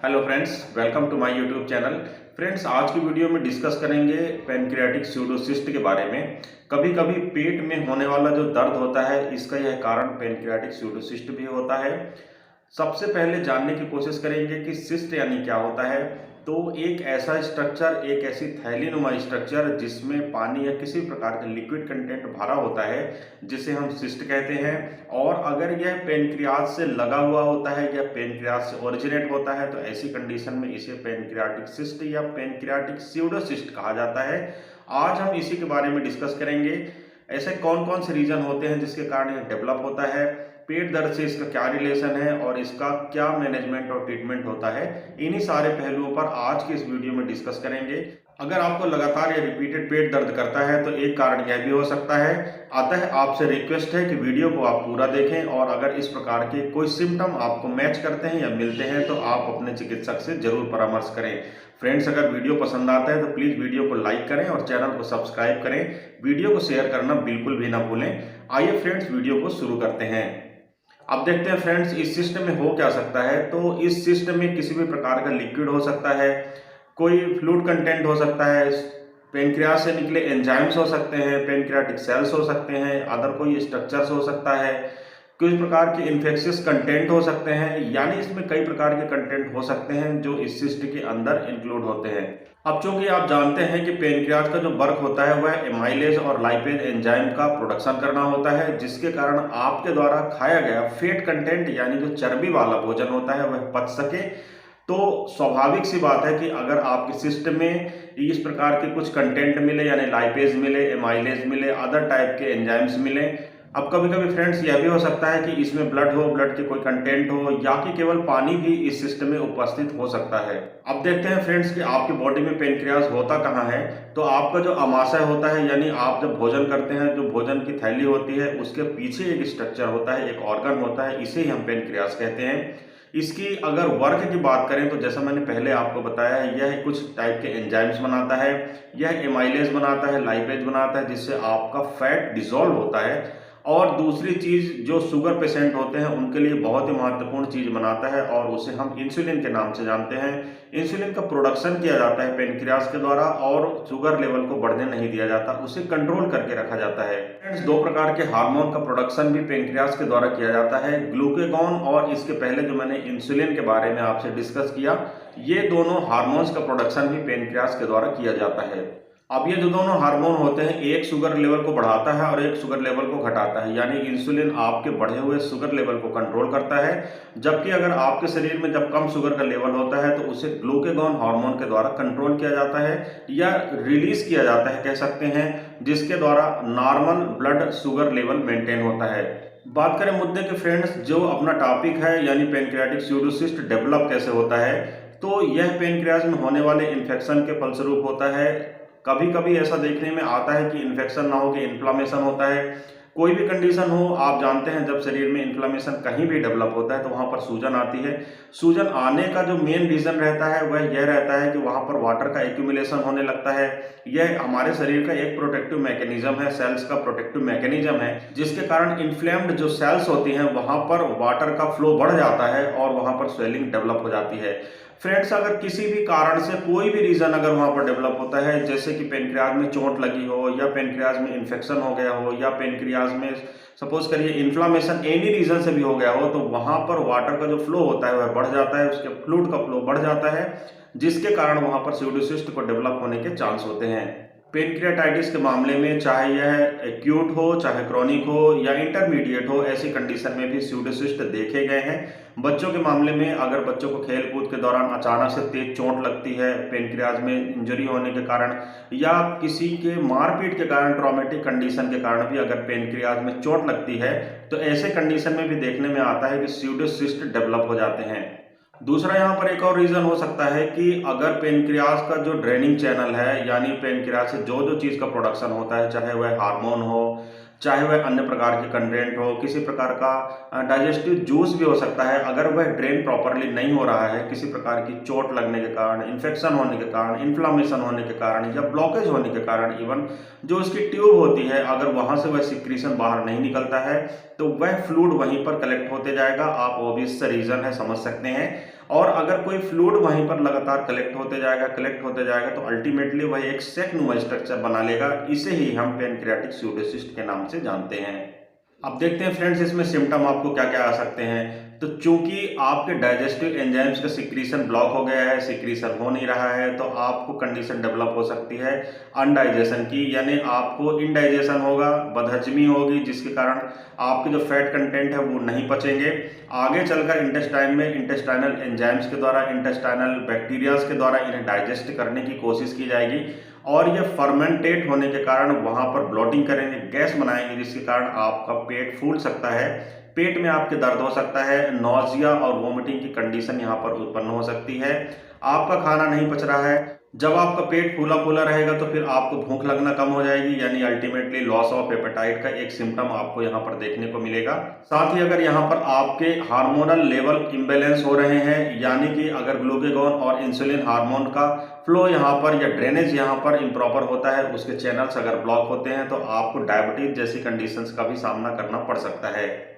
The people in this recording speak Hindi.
Hello friends, welcome to my YouTube channel. Friends, आज की वीडियो में डिस्कस करेंगे पैनक्रियाटिक स्यूडोसिस्ट के बारे में। कभी कभी पेट में होने वाला जो दर्द होता है, इसका यह कारण पैनक्रियाटिक स्यूडोसिस्ट भी होता है। सबसे पहले जानने की कोशिश करेंगे कि सिस्ट यानी क्या होता है। तो एक ऐसा स्ट्रक्चर, एक ऐसी थैलीनुमा स्ट्रक्चर जिसमें पानी या किसी प्रकार का लिक्विड कंटेंट भरा होता है, जिसे हम सिस्ट कहते हैं। और अगर यह पेनक्रियास से लगा हुआ होता है या पेनक्रियास से ओरिजिनेट होता है, तो ऐसी कंडीशन में इसे पेनक्रियाटिक सिस्ट या पेनक्रियाटिक स्यूडोसिस्ट कहा जाता है। आज हम इसी के बारे में डिस्कस करेंगे। ऐसे कौन कौन से रीजन होते हैं जिसके कारण यह डेवलप होता है, पेट दर्द से इसका क्या रिलेशन है और इसका क्या मैनेजमेंट और ट्रीटमेंट होता है। इन्हीं सारे पहलुओं पर आज की इस वीडियो में डिस्कस करेंगे। अगर आपको लगातार या रिपीटेड पेट दर्द करता है तो एक कारण यह भी हो सकता है। अतः आपसे रिक्वेस्ट है कि वीडियो को आप पूरा देखें और अगर इस प्रकार के कोई सिम्टम आपको मैच करते हैं या मिलते हैं तो आप अपने चिकित्सक से जरूर परामर्श करें। फ्रेंड्स, अगर वीडियो पसंद आता है तो प्लीज़ वीडियो को लाइक करें और चैनल को सब्सक्राइब करें। वीडियो को शेयर करना बिल्कुल भी ना भूलें। आइए फ्रेंड्स, वीडियो को शुरू करते हैं। अब देखते हैं फ्रेंड्स, इस सिस्टम में हो क्या सकता है। तो इस सिस्टम में किसी भी प्रकार का लिक्विड हो सकता है, कोई फ्लूइड कंटेंट हो सकता है, पेनक्रियास से निकले एंजाइम्स हो सकते हैं, पेनक्रियाटिक सेल्स हो सकते हैं, अदर कोई स्ट्रक्चर्स हो सकता है, कुछ प्रकार के इन्फेक्शियस कंटेंट हो सकते हैं। यानी इसमें कई प्रकार के कंटेंट हो सकते हैं जो इस सिस्ट के अंदर इंक्लूड होते हैं। अब चूंकि आप जानते हैं कि पेनक्रियास का जो वर्क होता है वह एमाइलेज और लाइपेज एंजाइम का प्रोडक्शन करना होता है, जिसके कारण आपके द्वारा खाया गया फैट कंटेंट यानी जो चर्बी वाला भोजन होता है वह पच सके। तो स्वाभाविक सी बात है कि अगर आपके सिस्टम में इस प्रकार के कुछ कंटेंट मिले, यानी लाइपेज मिले, एमाइलेज मिले, अदर टाइप के एंजाइम्स मिले। अब कभी कभी फ्रेंड्स यह भी हो सकता है कि इसमें ब्लड हो, ब्लड के कोई कंटेंट हो, या कि केवल पानी भी इस सिस्टम में उपस्थित हो सकता है। अब देखते हैं फ्रेंड्स कि आपकी बॉडी में पेनक्रियास होता कहाँ है। तो आपका जो अमाशय होता है, यानी आप जब भोजन करते हैं, जो भोजन की थैली होती है उसके पीछे एक स्ट्रक्चर होता है, एक ऑर्गन होता है, इसे ही हम पेनक्रियास कहते हैं। इसकी अगर वर्क की बात करें तो जैसा मैंने पहले आपको बताया है, यह कुछ टाइप के एंजाइम्स बनाता है, यह एमाइलेज बनाता है, लाइपेज बनाता है, जिससे आपका फैट डिसॉल्व होता है। और दूसरी चीज़, जो शुगर पेशेंट होते हैं उनके लिए बहुत ही महत्वपूर्ण चीज़ बनाता है और उसे हम इंसुलिन के नाम से जानते हैं। इंसुलिन का प्रोडक्शन किया जाता है पेनक्रियास के द्वारा और शुगर लेवल को बढ़ने नहीं दिया जाता, उसे कंट्रोल करके रखा जाता है। फ्रेंड्स, दो प्रकार के हार्मोन का प्रोडक्शन भी पेनक्रियास के द्वारा किया जाता है, ग्लूकेगॉन और इसके पहले जो मैंने इंसुलिन के बारे में आपसे डिस्कस किया, ये दोनों हार्मोन्स का प्रोडक्शन भी पेनक्रियास के द्वारा किया जाता है। अब ये जो दोनों हार्मोन होते हैं, एक शुगर लेवल को बढ़ाता है और एक शुगर लेवल को घटाता है। यानी इंसुलिन आपके बढ़े हुए शुगर लेवल को कंट्रोल करता है, जबकि अगर आपके शरीर में जब कम शुगर का लेवल होता है तो उसे ग्लूकेगॉन हार्मोन के द्वारा कंट्रोल किया जाता है या रिलीज किया जाता है कह सकते हैं, जिसके द्वारा normal blood sugar level maintain होता है। बात करें मुद्दे के फ्रेंड्स, जो अपना टॉपिक है यानी पेनक्रियाटिक स्यूडोसिस्ट डेवलप कैसे होता है, तो यह पेनक्रियास में होने वाले इन्फेक्शन के फलस्वरूप होता है। कभी कभी ऐसा देखने में आता है कि इन्फेक्शन ना हो कि इन्फ्लामेशन होता है। कोई भी कंडीशन हो, आप जानते हैं जब शरीर में इन्फ्लामेशन कहीं भी डेवलप होता है तो वहाँ पर सूजन आती है। सूजन आने का जो मेन रीज़न रहता है वह यह रहता है कि वहाँ पर वाटर का एक्यूमुलेशन होने लगता है। यह हमारे शरीर का एक प्रोटेक्टिव मैकेनिज्म है, सेल्स का प्रोटेक्टिव मैकेनिज्म है, जिसके कारण इन्फ्लेम्ड जो सेल्स होती हैं वहाँ पर वाटर का फ्लो बढ़ जाता है और वहाँ पर स्वेलिंग डेवलप हो जाती है। फ्रेंड्स, अगर किसी भी कारण से कोई भी रीजन अगर वहां पर डेवलप होता है, जैसे कि पेनक्रियाज में चोट लगी हो या पेनक्रियाज में इन्फेक्शन हो गया हो या पेनक्रियाज में सपोज करिए इन्फ्लामेशन एनी रीजन से भी हो गया हो, तो वहां पर वाटर का जो फ्लो होता है वह बढ़ जाता है, उसके फ्लूइड का फ्लो बढ़ जाता है, जिसके कारण वहां पर स्यूडोसिस्ट को डेवलप होने के चांस होते हैं। पेनक्रियाटाइटिस के मामले में चाहे यह एक्यूट हो, चाहे क्रॉनिक हो या इंटरमीडिएट हो, ऐसी कंडीशन में भी स्यूडोसिस्ट देखे गए हैं। बच्चों के मामले में अगर बच्चों को खेल कूद के दौरान अचानक से तेज चोट लगती है, पेनक्रियाज में इंजरी होने के कारण या किसी के मारपीट के कारण, ट्रॉमेटिक कंडीशन के कारण भी अगर पेनक्रियाज में चोट लगती है, तो ऐसे कंडीशन में भी देखने में आता है कि स्यूडोसिस्ट डेवलप हो जाते हैं। दूसरा यहाँ पर एक और रीजन हो सकता है कि अगर पेनक्रियास का जो ड्रेनिंग चैनल है, यानी पेनक्रियास से जो जो चीज़ का प्रोडक्शन होता है, चाहे वह हार्मोन हो, चाहे वह अन्य प्रकार के कंटेंट हो, किसी प्रकार का डाइजेस्टिव जूस भी हो सकता है, अगर वह ड्रेन प्रॉपरली नहीं हो रहा है, किसी प्रकार की चोट लगने के कारण, इन्फेक्शन होने के कारण, इन्फ्लामेशन होने के कारण या ब्लॉकेज होने के कारण, इवन जो उसकी ट्यूब होती है अगर वहां से वह सिक्रीशन बाहर नहीं निकलता है तो वह फ्लूइड वहीं पर कलेक्ट होते जाएगा। आप ऑब्वियस रीजन है, समझ सकते हैं। और अगर कोई फ्लूइड वहीं पर लगातार कलेक्ट होते जाएगा तो अल्टीमेटली वह एक सैक-नुमा स्ट्रक्चर बना लेगा। इसे ही हम पैनक्रियाटिक स्यूडोसिस्ट के नाम से जानते हैं। अब देखते हैं फ्रेंड्स इसमें सिम्पटम आपको क्या-क्या आ सकते हैं। तो चूंकि आपके डाइजेस्टिव एंजाइम्स का सिक्रीशन ब्लॉक हो गया है, सिक्रीशन हो नहीं रहा है, तो आपको कंडीशन डेवलप हो सकती है अनडाइजेशन की, यानी आपको इनडाइजेशन होगा, बदहजमी होगी, जिसके कारण आपके जो फैट कंटेंट है वो नहीं पचेंगे। आगे चलकर इंटेस्टाइन में इंटेस्टाइनल एंजाइम्स के द्वारा, इंटेस्टाइनल बैक्टीरियाज के द्वारा इन्हें डाइजेस्ट करने की कोशिश की जाएगी और ये फर्मेंटेट होने के कारण वहां पर ब्लोटिंग करेंगे, गैस बनाएंगे, जिसके कारण आपका पेट फूल सकता है, पेट में आपके दर्द हो सकता है, नौजिया और वोमिटिंग की कंडीशन यहाँ पर उत्पन्न हो सकती है। आपका खाना नहीं पच रहा है। जब आपका पेट फूला फूला रहेगा तो फिर आपको भूख लगना कम हो जाएगी, यानी अल्टीमेटली लॉस ऑफ एपेटाइट का एक सिम्टम आपको यहाँ पर देखने को मिलेगा। साथ ही अगर यहाँ पर आपके हार्मोनल लेवल इम्बैलेंस हो रहे हैं, यानी कि अगर ग्लूकागॉन और इंसुलिन हार्मोन का फ्लो यहाँ पर या ड्रेनेज यहाँ पर इम्प्रॉपर होता है, उसके चैनल्स अगर ब्लॉक होते हैं, तो आपको डायबिटीज जैसी कंडीशंस का भी सामना करना पड़ सकता है।